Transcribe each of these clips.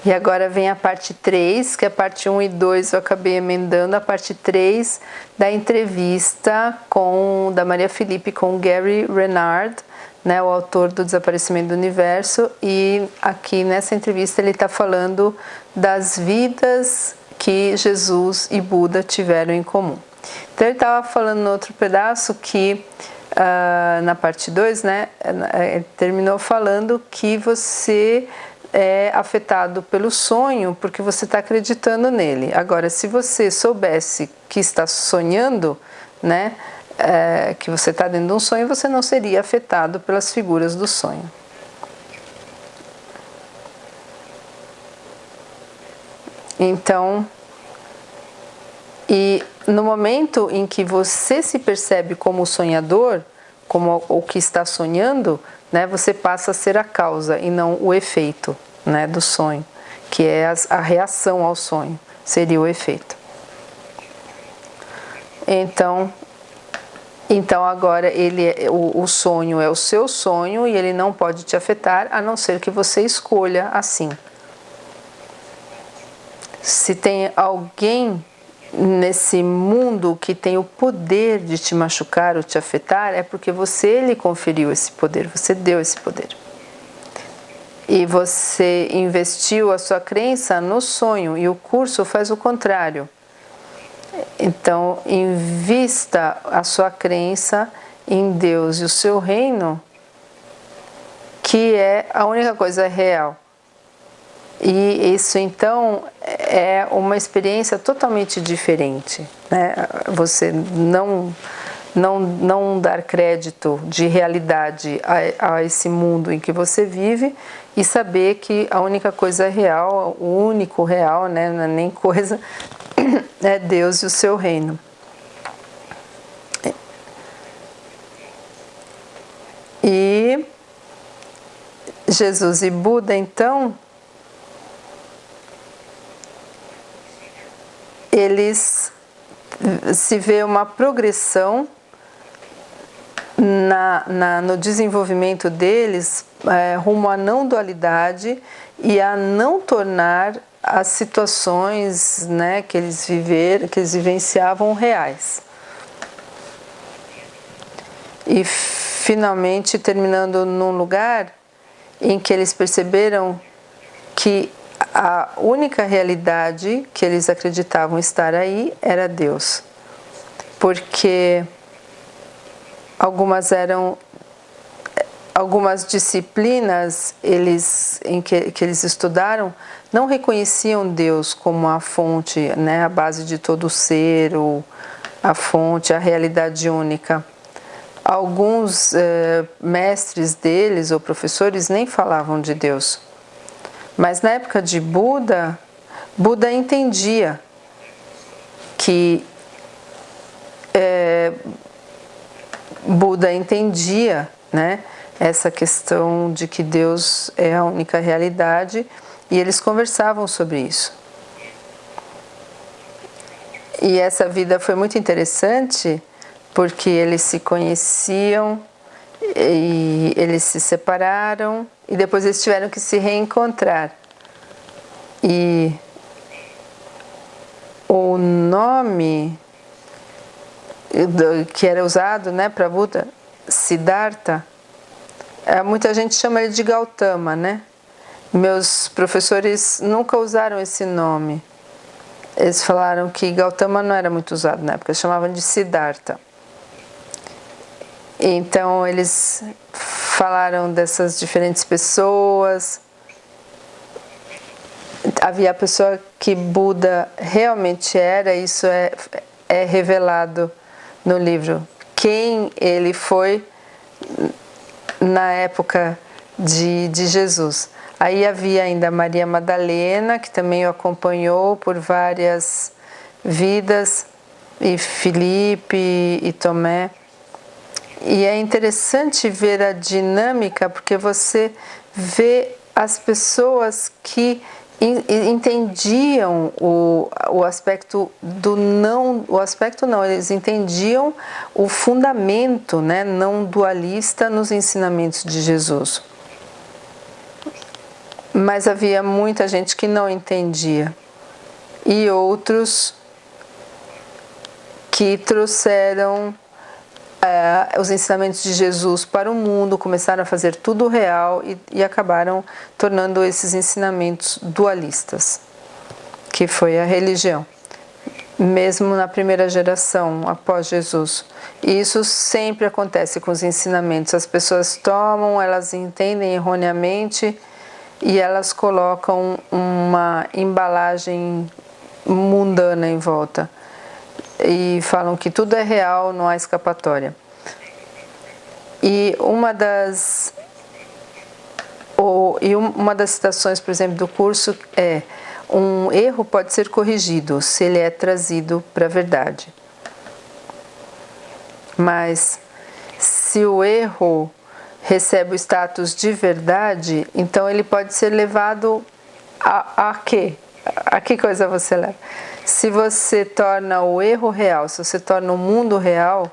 E agora vem a parte 3, que a parte 1 e 2 eu acabei emendando, a parte 3 da entrevista da Maria Filipe com Gary Renard, né, o autor do Desaparecimento do Universo, e aqui nessa entrevista ele está falando das vidas que Jesus e Buda tiveram em comum. Então ele estava falando no outro pedaço que, na parte 2, né, ele terminou falando que você é afetado pelo sonho porque você está acreditando nele. Agora, se você soubesse que está sonhando, né, que você está dentro de um sonho, você não seria afetado pelas figuras do sonho. Então, e no momento em que você se percebe como sonhador, como o que está sonhando, né, você passa a ser a causa e não o efeito, né, do sonho, que é a reação ao sonho, seria o efeito. Então agora o sonho é o seu sonho e ele não pode te afetar, a não ser que você escolha assim. Se tem alguém nesse mundo que tem o poder de te machucar ou te afetar, é porque você lhe conferiu esse poder, você deu esse poder. E você investiu a sua crença no sonho, e o curso faz o contrário. Então, invista a sua crença em Deus e o seu reino, que é a única coisa real. E isso, então, é uma experiência totalmente diferente, né? Você não dar crédito de realidade a esse mundo em que você vive e saber que a única coisa real, o único real, né? Não é nem coisa, é Deus e o seu reino. E Jesus e Buda, então, eles se vê uma progressão no desenvolvimento deles rumo à não dualidade e a não tornar as situações, né, que eles vivenciavam reais. E finalmente terminando num lugar em que eles perceberam que a única realidade que eles acreditavam estar aí era Deus. Porque algumas disciplinas que eles estudaram não reconheciam Deus como a fonte, né, a base de todo o ser, ou a fonte, a realidade única. Alguns mestres deles ou professores nem falavam de Deus. Mas na época de Buda entendia que né, essa questão de que Deus é a única realidade, e eles conversavam sobre isso. E essa vida foi muito interessante porque eles se conheciam e eles se separaram e depois eles tiveram que se reencontrar. E o nome que era usado, né, para Buda, Siddhartha, muita gente chama ele de Gautama, né? Meus professores nunca usaram esse nome. Eles falaram que Gautama não era muito usado na época, eles chamavam de Siddhartha. Então eles falaram dessas diferentes pessoas. Havia a pessoa que Buda realmente era, isso é revelado no livro. Quem ele foi na época de Jesus. Aí havia ainda Maria Madalena, que também o acompanhou por várias vidas, e Filipe e Tomé. E é interessante ver a dinâmica, porque você vê as pessoas que entendiam o aspecto do não, eles entendiam o fundamento, né, não dualista nos ensinamentos de Jesus. mas havia muita gente que não entendia e outros que trouxeram os ensinamentos de Jesus para o mundo, começaram a fazer tudo real e acabaram tornando esses ensinamentos dualistas, que foi a religião, mesmo na primeira geração após Jesus. E isso sempre acontece com os ensinamentos. As pessoas tomam, elas entendem erroneamente e elas colocam uma embalagem mundana em volta e falam que tudo é real, não há escapatória. E uma das citações, por exemplo, do curso é: um erro pode ser corrigido se ele é trazido para a verdade. Mas se o erro recebe o status de verdade, então ele pode ser levado a quê? A que coisa você leva? Se você torna o erro real, se você torna o mundo real,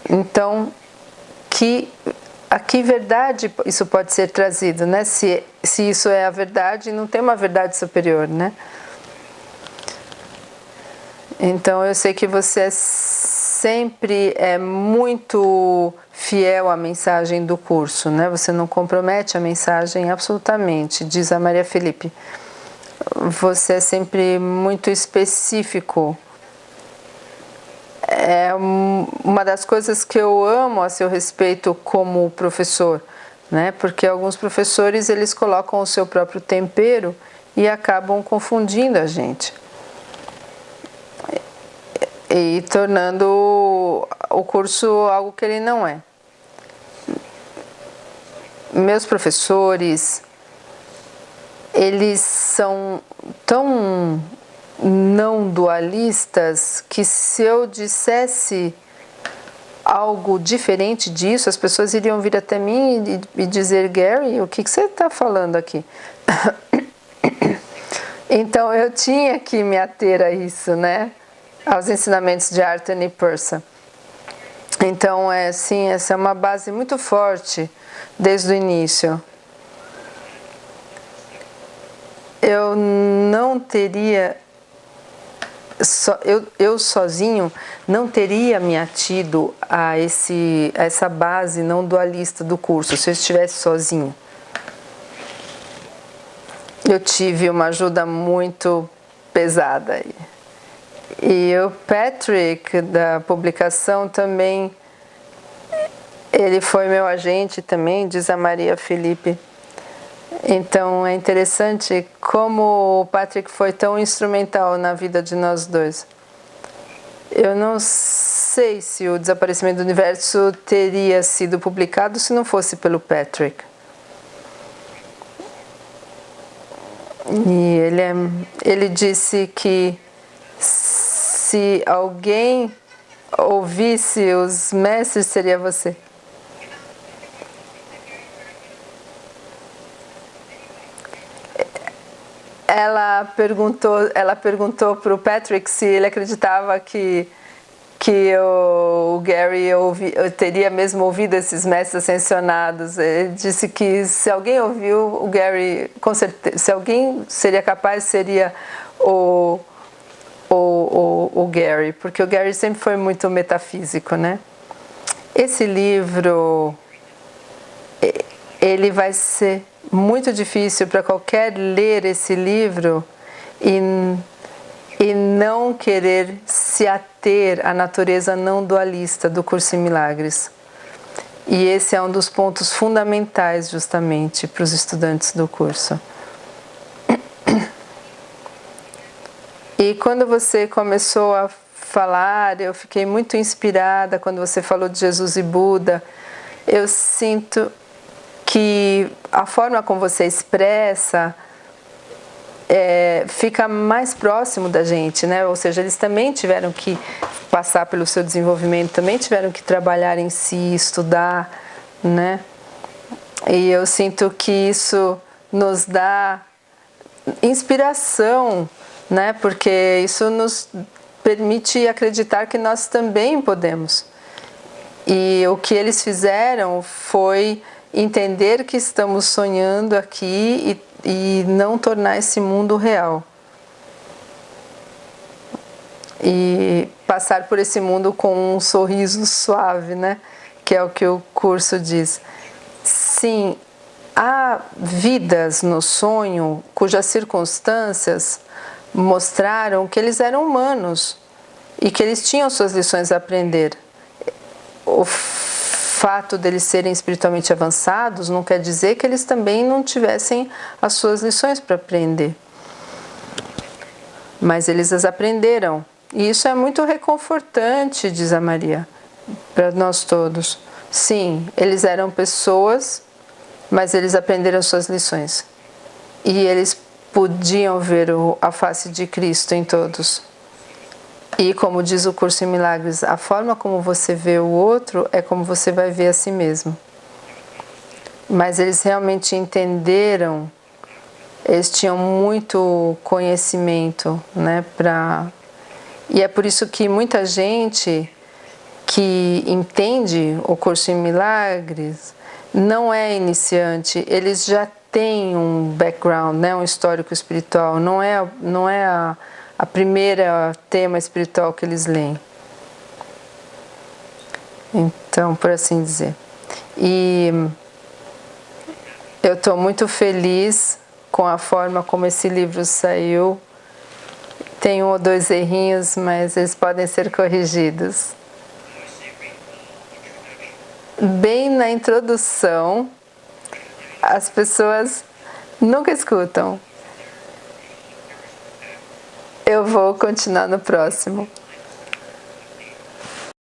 então a que verdade isso pode ser trazido, né? Se isso é a verdade, não tem uma verdade superior, né? Então eu sei que você sempre é muito fiel à mensagem do curso, né? Você não compromete a mensagem absolutamente, diz a Maria Felipe. Você é sempre muito específico. É uma das coisas que eu amo a seu respeito como professor, né? Porque alguns professores eles colocam o seu próprio tempero e acabam confundindo a gente e tornando o curso algo que ele não é. Meus professores, eles são tão não dualistas que se eu dissesse algo diferente disso, as pessoas iriam vir até mim e dizer: Gary, o que você está falando aqui? Então eu tinha que me ater a isso, né? Aos ensinamentos de Arthur Purcell. Então essa é uma base muito forte desde o início. Eu não teria, eu sozinho não teria me atido a essa base não dualista do curso se eu estivesse sozinho. Eu tive uma ajuda muito pesada. E o Patrick, da publicação, também, ele foi meu agente também, diz a Maria Felipe. Então é interessante como o Patrick foi tão instrumental na vida de nós dois. Eu não sei se o Desaparecimento do Universo teria sido publicado se não fosse pelo Patrick. E ele disse que se alguém ouvisse os mestres, seria você. Ela perguntou para o Patrick se ele acreditava que o Gary teria mesmo ouvido esses mestres ascensionados. Ele disse que se alguém ouviu o Gary, com certeza, se alguém seria capaz, seria o Gary, porque o Gary sempre foi muito metafísico, né? Esse livro, ele vai ser muito difícil para qualquer ler esse livro e não querer se ater à natureza não dualista do Curso em Milagres. E esse é um dos pontos fundamentais justamente para os estudantes do curso. E quando você começou a falar, eu fiquei muito inspirada quando você falou de Jesus e Buda. Eu sinto que a forma como você expressa fica mais próximo da gente, né? Ou seja, eles também tiveram que passar pelo seu desenvolvimento, também tiveram que trabalhar em si, estudar, né? E eu sinto que isso nos dá inspiração, né? Porque isso nos permite acreditar que nós também podemos. E o que eles fizeram foi entender que estamos sonhando aqui e não tornar esse mundo real. E passar por esse mundo com um sorriso suave, né? Que é o que o curso diz. Sim, há vidas no sonho cujas circunstâncias mostraram que eles eram humanos e que eles tinham suas lições a aprender. O fato deles serem espiritualmente avançados não quer dizer que eles também não tivessem as suas lições para aprender. Mas eles as aprenderam. E isso é muito reconfortante, diz a Maria, para nós todos. Sim, eles eram pessoas, mas eles aprenderam suas lições. E eles podiam ver a face de Cristo em todos. E como diz o Curso em Milagres, a forma como você vê o outro é como você vai ver a si mesmo. Mas eles realmente entenderam, eles tinham muito conhecimento, né, E é por isso que muita gente que entende o Curso em Milagres não é iniciante, eles já têm um background, né, um histórico espiritual, não é a primeira tema espiritual que eles leem. Então, por assim dizer. E eu estou muito feliz com a forma como esse livro saiu. Tem 1 ou 2 errinhos, mas eles podem ser corrigidos. Bem na introdução, as pessoas nunca escutam. Eu vou continuar no próximo.